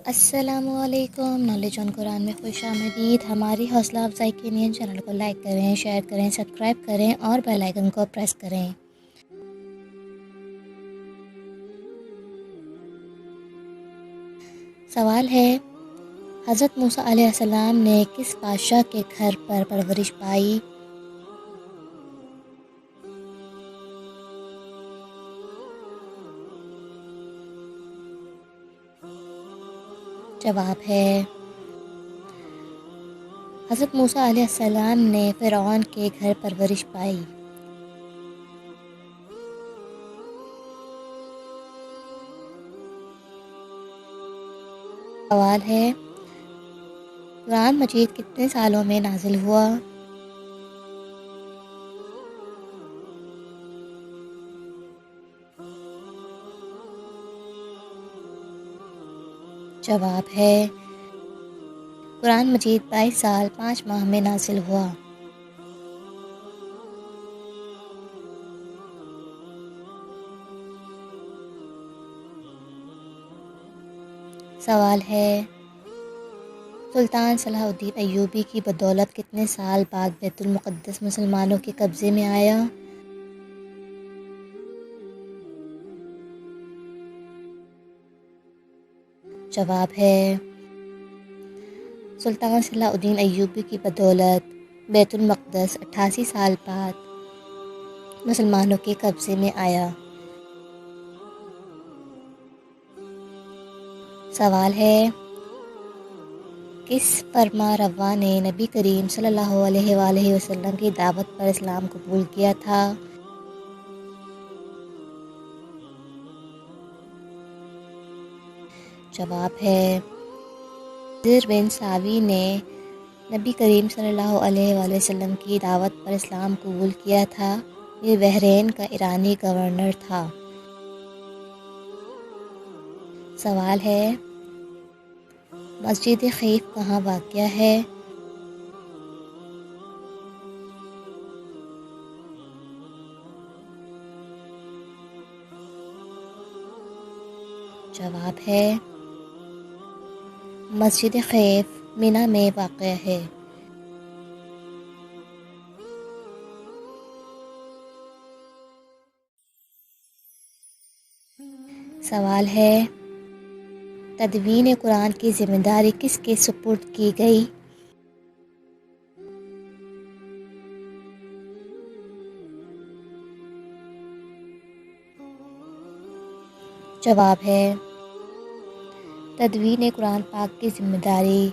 السلام علیکم، knowledge on قرآن میں خوش آمدید۔ ہماری حوصلہ افزائی کے لیے چینل کو لائک کریں، شیئر کریں، سبسکرائب کریں اور بیل آئیکن کو پریس کریں۔ سوال ہے، حضرت موسیٰ علیہ السلام نے کس بادشاہ کے گھر پر پرورش پائی؟ جواب ہے، حضرت موسیٰ علیہ السلام نے فرعون کے گھر پرورش پائی۔ سوال ہے، قرآن مجید کتنے سالوں میں نازل ہوا؟ جواب ہے، قرآن مجید 22 سال 5 ماہ میں نازل ہوا۔ سوال ہے، سلطان صلاح الدین ایوبی کی بدولت کتنے سال بعد بیت المقدس مسلمانوں کے قبضے میں آیا؟ جواب ہے، سلطان صلاح الدین ایوبی کی بدولت بیت المقدس 88 سال بعد مسلمانوں کے قبضے میں آیا۔ سوال ہے، کس فرما روا نے نبی کریم صلی اللہ علیہ وآلہ وسلم کی دعوت پر اسلام قبول کیا تھا؟ جواب ہے، خضر بن ثاوی نے نبی کریم صلی اللہ علیہ وآلہ وسلم کی دعوت پر اسلام قبول کیا تھا۔ یہ بحرین کا ایرانی گورنر تھا۔ سوال ہے، مسجد خیف کہاں واقع ہے؟ جواب ہے، مسجد خیف منی میں واقع ہے۔ سوال ہے، تدوین قرآن کی ذمہ داری کس کے سپرد کی گئی؟ جواب ہے، تدوین قرآن پاک کی ذمہ داری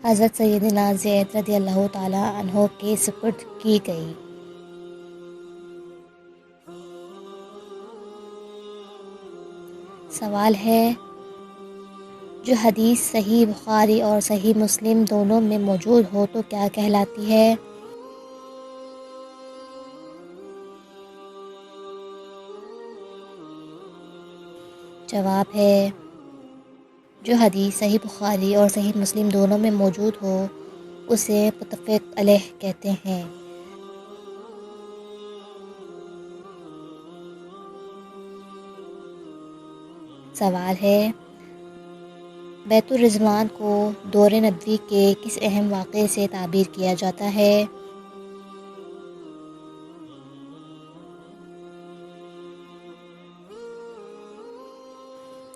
حضرت سیدنا زید رضی اللہ تعالی عنہ کے سپرد کی گئی۔ سوال ہے، جو حدیث صحیح بخاری اور صحیح مسلم دونوں میں موجود ہو تو کیا کہلاتی ہے؟ جواب ہے، جو حدیث صحیح بخاری اور صحیح مسلم دونوں میں موجود ہو اسے متفق علیہ کہتے ہیں۔ سوال ہے، بیت الرضوان کو دور نبوی کے کس اہم واقعے سے تعبیر کیا جاتا ہے؟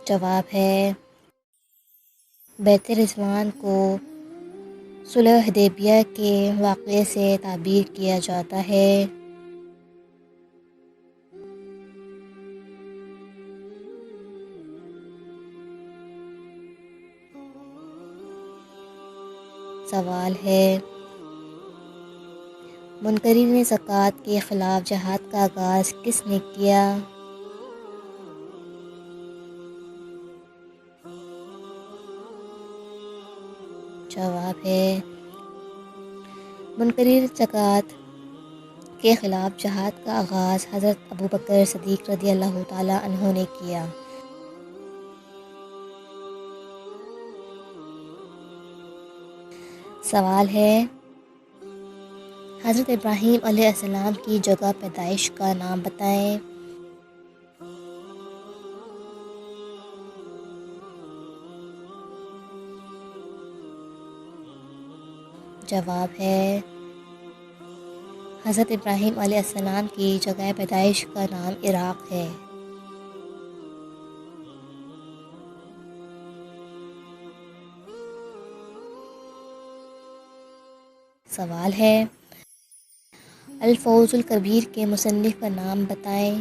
جواب ہے، بیت رضوان کو صلح حدیبیہ کے واقعے سے تعبیر کیا جاتا ہے۔ سوال ہے، منکرین زکوٰۃ کے خلاف جہاد کا آغاز کس نے کیا؟ جواب ہے، منکرین زکوٰۃ کے خلاف جہاد کا آغاز حضرت ابوبکر صدیق رضی اللہ تعالی عنہ نے کیا۔ سوال ہے، حضرت ابراہیم علیہ السلام کی جگہ پیدائش کا نام بتائیں۔ جواب ہے حضرت ابراہیم علیہ السلام کی جگہ پیدائش کا نام عراق ہے۔ سوال ہے الفوز الکبیر کے مصنف کا نام بتائیں۔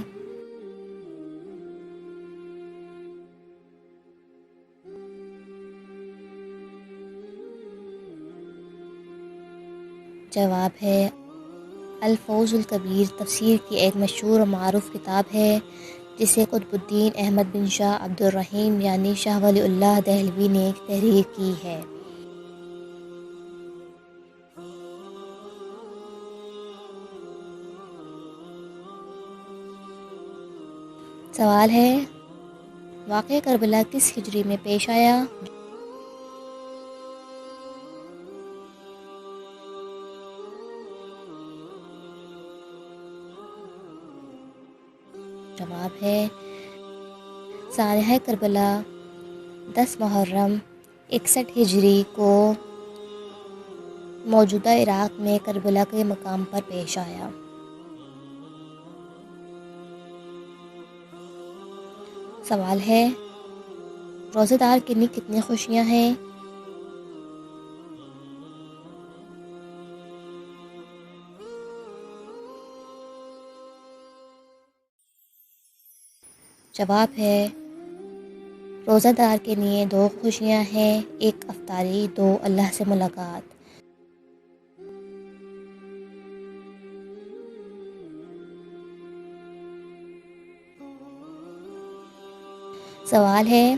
جواب ہے الفوز الکبیر تفسیر کی ایک مشہور و معروف کتاب ہے جسے قطب الدین احمد بن شاہ عبد الرحیم یعنی شاہ ولی اللہ دہلوی نے تحریر کی ہے۔ سوال ہے واقعہ کربلا کس ہجری میں پیش آیا؟ جواب ہے سانحہ کربلا 10 محرم 61 ہجری کو موجودہ عراق میں کربلا کے مقام پر پیش آیا۔ سوال ہے روزہ دار کے لیے کتنی خوشیاں ہیں؟ جواب ہے روزہ دار کے لیے 2 خوشیاں ہیں، ایک افطاری، 2 اللہ سے ملاقات۔ سوال ہے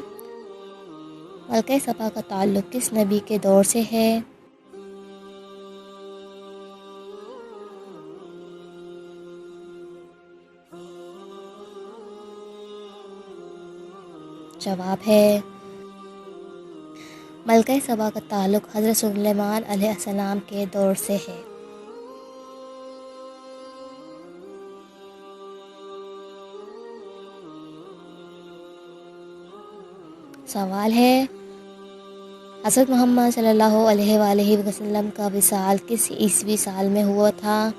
ملکہ سبا کا تعلق کس نبی کے دور سے ہے؟ جواب ہے ملکہ سبا کا تعلق حضرت سلیمان علیہ السلام کے دور سے ہے۔ سوال ہے حضرت محمد صلی اللہ علیہ وآلہ وسلم کا وصال کس عیسوی سال میں ہوا تھا؟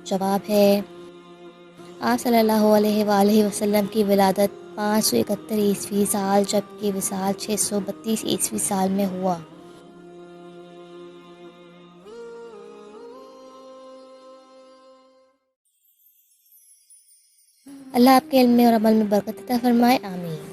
جواب ہے آپ صلی اللہ علیہ وآلہ وسلم کی ولادت 571 عیسوی سال جبکہ وصال 632 عیسوی سال میں ہوا۔ اللہ آپ کے علم میں اور عمل میں برکت عطا فرمائے، آمین۔